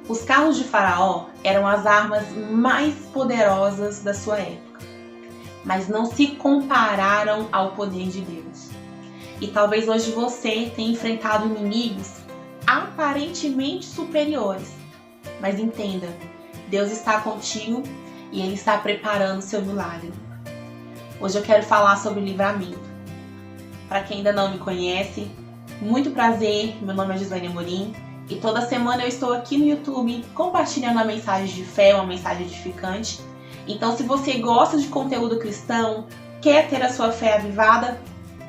Os carros de Faraó eram as armas mais poderosas da sua época, mas não se compararam ao poder de Deus. E talvez hoje você tenha enfrentado inimigos aparentemente superiores, mas entenda, Deus está contigo e Ele está preparando o seu milagre. Hoje eu quero falar sobre livramento. Para quem ainda não me conhece, muito prazer, meu nome é Gislaine Amorim e toda semana eu estou aqui no YouTube compartilhando uma mensagem de fé, uma mensagem edificante. Então, se você gosta de conteúdo cristão, quer ter a sua fé avivada,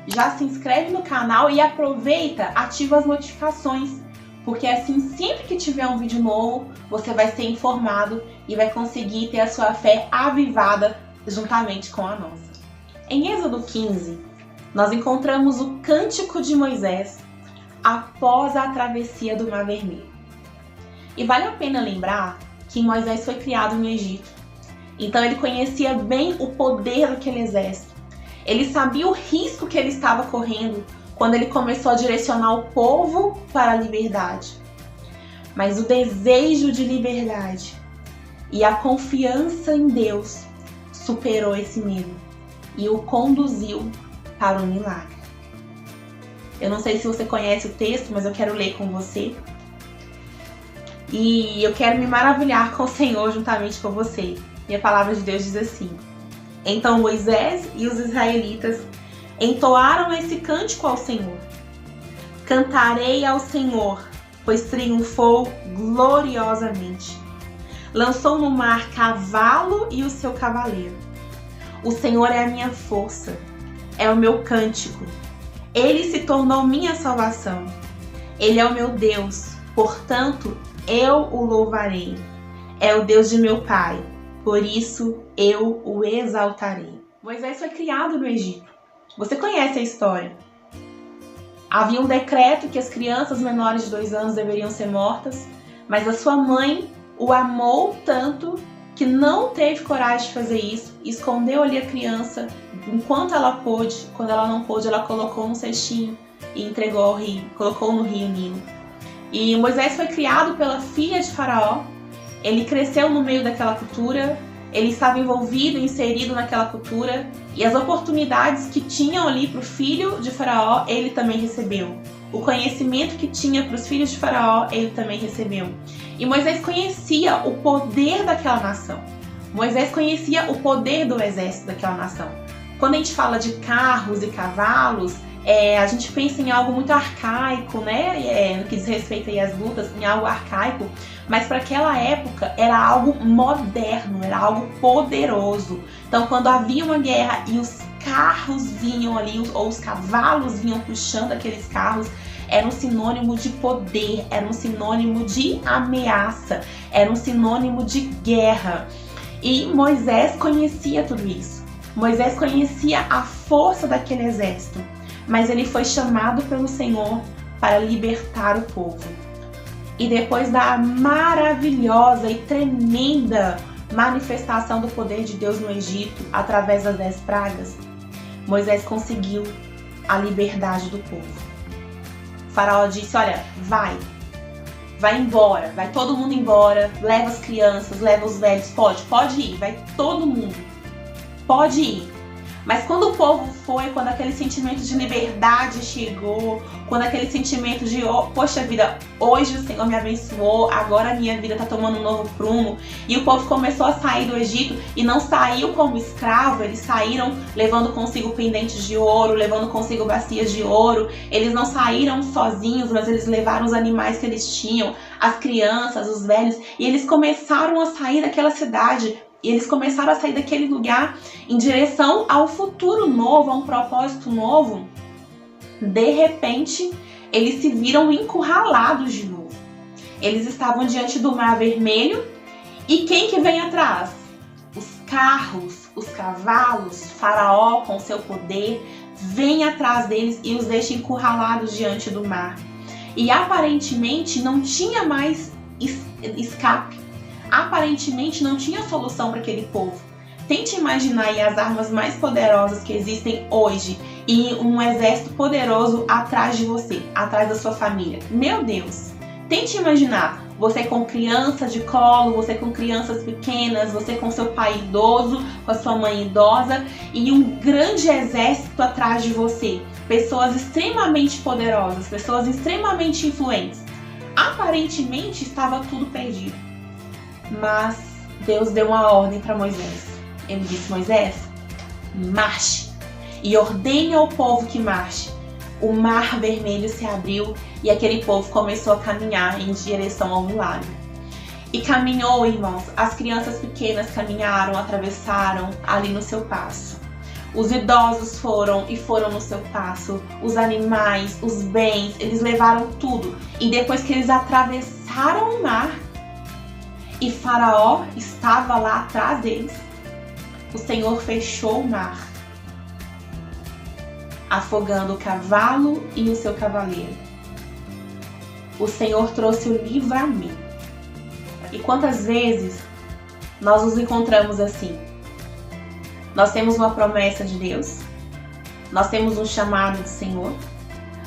já se inscreve no canal e aproveita, ativa as notificações, porque assim, sempre que tiver um vídeo novo, você vai ser informado e vai conseguir ter a sua fé avivada juntamente com a nossa. Em Êxodo 15, nós encontramos o Cântico de Moisés após a travessia do Mar Vermelho. E vale a pena lembrar que Moisés foi criado no Egito, então ele conhecia bem o poder daquele exército. Ele sabia o risco que ele estava correndo quando ele começou a direcionar o povo para a liberdade. Mas o desejo de liberdade e a confiança em Deus superou esse medo e o conduziu para o milagre. Eu não sei se você conhece o texto, mas eu quero ler com você. E eu quero me maravilhar com o Senhor juntamente com você. E a palavra de Deus diz assim: Então Moisés e os israelitas entoaram esse cântico ao Senhor. Cantarei ao Senhor, pois triunfou gloriosamente. Lançou no mar cavalo e o seu cavaleiro. O Senhor é a minha força, é o meu cântico. Ele se tornou minha salvação. Ele é o meu Deus, portanto eu o louvarei. É o Deus de meu pai, por isso eu o exaltarei. Moisés foi criado no Egito. Você conhece a história. Havia um decreto que as crianças menores de 2 anos deveriam ser mortas, mas a sua mãe o amou tanto que não teve coragem de fazer isso, escondeu ali a criança enquanto ela pôde. Quando ela não pôde, ela colocou num cestinho e entregou ao rio, colocou no rio Nilo. E Moisés foi criado pela filha de Faraó, ele cresceu no meio daquela cultura, ele estava envolvido, inserido naquela cultura, e as oportunidades que tinham ali para o filho de Faraó, ele também recebeu. O conhecimento que tinha para os filhos de Faraó, ele também recebeu. E Moisés conhecia o poder daquela nação. Moisés conhecia o poder do exército daquela nação. Quando a gente fala de carros e cavalos, a gente pensa em algo muito arcaico, né? No que diz respeito aí às lutas, em algo arcaico. Mas para aquela época era algo moderno, era algo poderoso. Então, quando havia uma guerra e os carros vinham ali, ou os cavalos vinham puxando aqueles carros, era um sinônimo de poder, era um sinônimo de ameaça, era um sinônimo de guerra. E Moisés conhecia tudo isso. Moisés conhecia a força daquele exército, mas ele foi chamado pelo Senhor para libertar o povo. E depois da maravilhosa e tremenda manifestação do poder de Deus no Egito, através das 10 pragas, Moisés conseguiu a liberdade do povo. O faraó disse: olha, vai embora, vai todo mundo embora, leva as crianças, leva os velhos, pode ir, vai todo mundo, pode ir. Mas quando o povo foi, quando aquele sentimento de liberdade chegou, quando aquele sentimento de, poxa vida, hoje o Senhor me abençoou, agora a minha vida está tomando um novo prumo, e o povo começou a sair do Egito e não saiu como escravo, eles saíram levando consigo pendentes de ouro, levando consigo bacias de ouro, eles não saíram sozinhos, mas eles levaram os animais que eles tinham, as crianças, os velhos, e eles começaram a sair daquela cidade. E eles começaram a sair daquele lugar em direção ao futuro novo, a um propósito novo. De repente, eles se viram encurralados de novo. Eles estavam diante do Mar Vermelho. E quem que vem atrás? Os carros, os cavalos, Faraó com seu poder, vem atrás deles e os deixa encurralados diante do mar. E aparentemente não tinha mais escape. Aparentemente não tinha solução para aquele povo. Tente imaginar aí as armas mais poderosas que existem hoje e um exército poderoso atrás de você, atrás da sua família. Meu Deus! Tente imaginar você com criança de colo, você com crianças pequenas, você com seu pai idoso, com a sua mãe idosa e um grande exército atrás de você. Pessoas extremamente poderosas, pessoas extremamente influentes. Aparentemente estava tudo perdido, mas Deus deu uma ordem para Moisés. Ele disse: Moisés, marche e ordene ao povo que marche. O mar vermelho se abriu e aquele povo começou a caminhar em direção ao milagre. E caminhou, irmãos, as crianças pequenas caminharam, atravessaram ali no seu passo. Os idosos foram no seu passo, os animais, os bens, eles levaram tudo. E depois que eles atravessaram o mar e Faraó estava lá atrás deles, o Senhor fechou o mar, afogando o cavalo e o seu cavaleiro. O Senhor trouxe o livramento. E quantas vezes nós nos encontramos assim? Nós temos uma promessa de Deus, nós temos um chamado do Senhor,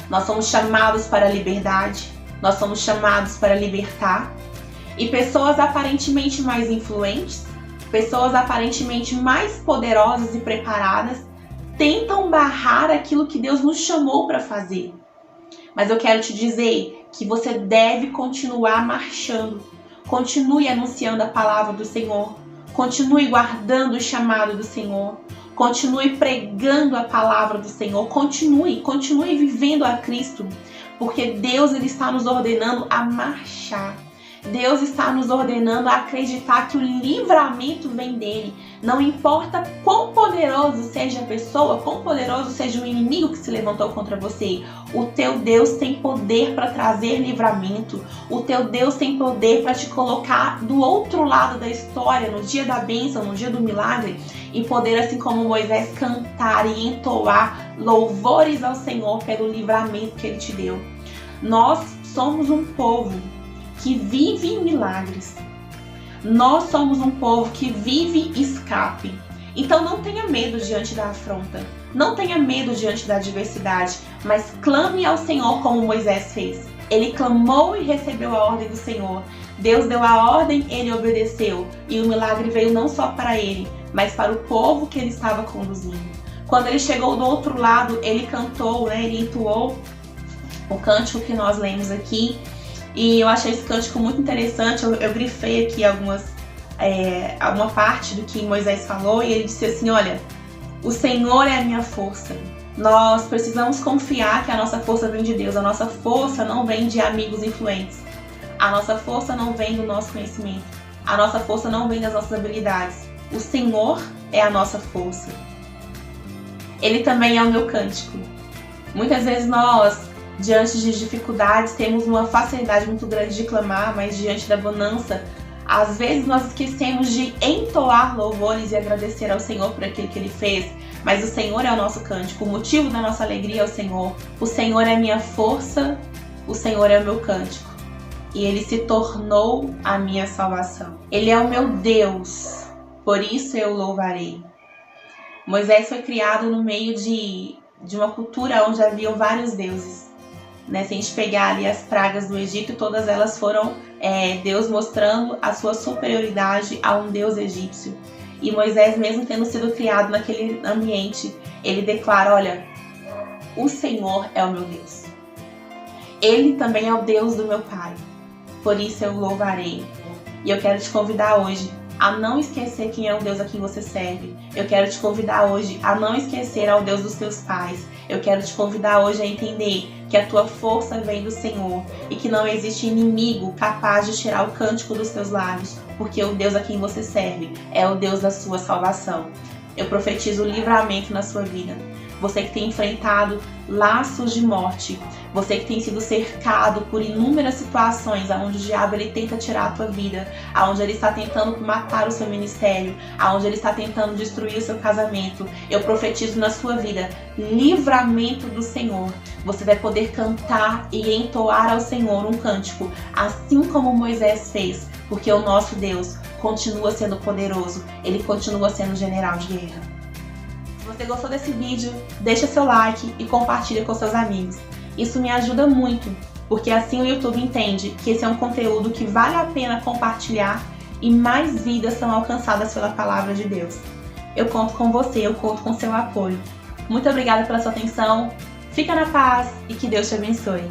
nós somos chamados para a liberdade, nós somos chamados para libertar, e pessoas aparentemente mais influentes, pessoas aparentemente mais poderosas e preparadas, tentam barrar aquilo que Deus nos chamou para fazer. Mas eu quero te dizer que você deve continuar marchando. Continue anunciando a palavra do Senhor. Continue guardando o chamado do Senhor. Continue pregando a palavra do Senhor. Continue vivendo a Cristo. Porque Deus ele está nos ordenando a marchar. Deus está nos ordenando a acreditar que o livramento vem dele. Não importa quão poderoso seja a pessoa, quão poderoso seja o inimigo que se levantou contra você. O teu Deus tem poder para trazer livramento. O teu Deus tem poder para te colocar do outro lado da história, no dia da bênção, no dia do milagre, e poder, assim como Moisés, cantar e entoar louvores ao Senhor pelo livramento que ele te deu. Nós somos um povo que vive em milagres. Nós somos um povo que vive escape. Então não tenha medo diante da afronta. Não tenha medo diante da adversidade, mas clame ao Senhor como Moisés fez. Ele clamou e recebeu a ordem do Senhor. Deus deu a ordem, ele obedeceu. E o milagre veio não só para ele, mas para o povo que ele estava conduzindo. Quando ele chegou do outro lado, ele cantou, ele entoou o cântico que nós lemos aqui. E eu achei esse cântico muito interessante. Eu grifei aqui alguma parte do que Moisés falou. E ele disse assim: olha, o Senhor é a minha força. Nós precisamos confiar que a nossa força vem de Deus. A nossa força não vem de amigos influentes. A nossa força não vem do nosso conhecimento. A nossa força não vem das nossas habilidades. O Senhor é a nossa força. Ele também é o meu cântico. Muitas vezes nós, diante de dificuldades, temos uma facilidade muito grande de clamar, mas diante da bonança, às vezes nós esquecemos de entoar louvores e agradecer ao Senhor por aquilo que Ele fez. Mas o Senhor é o nosso cântico, o motivo da nossa alegria é o Senhor. O Senhor é a minha força, o Senhor é o meu cântico. E Ele se tornou a minha salvação. Ele é o meu Deus, por isso eu o louvarei. Moisés foi criado no meio de uma cultura onde haviam vários deuses. Se a gente pegar ali as pragas do Egito, todas elas foram Deus mostrando a sua superioridade a um Deus egípcio. E Moisés, mesmo tendo sido criado naquele ambiente, ele declara: olha, o Senhor é o meu Deus. Ele também é o Deus do meu pai. Por isso eu o louvarei. E eu quero te convidar hoje a não esquecer quem é o Deus a quem você serve. Eu quero te convidar hoje a não esquecer ao Deus dos teus pais. Eu quero te convidar hoje a entender que a tua força vem do Senhor e que não existe inimigo capaz de tirar o cântico dos teus lábios, porque o Deus a quem você serve é o Deus da sua salvação. Eu profetizo livramento na sua vida. Você que tem enfrentado laços de morte, você que tem sido cercado por inúmeras situações onde o diabo ele tenta tirar a tua vida, onde ele está tentando matar o seu ministério, onde ele está tentando destruir o seu casamento, eu profetizo na sua vida livramento do Senhor. Você vai poder cantar e entoar ao Senhor um cântico, assim como Moisés fez, porque o nosso Deus continua sendo poderoso, ele continua sendo general de guerra. Se você gostou desse vídeo, deixa seu like e compartilha com seus amigos. Isso me ajuda muito porque assim o YouTube entende que esse é um conteúdo que vale a pena compartilhar e mais vidas são alcançadas pela palavra de Deus. Eu conto com você, eu conto com seu apoio. Muito obrigada pela sua atenção, fica na paz e que Deus te abençoe.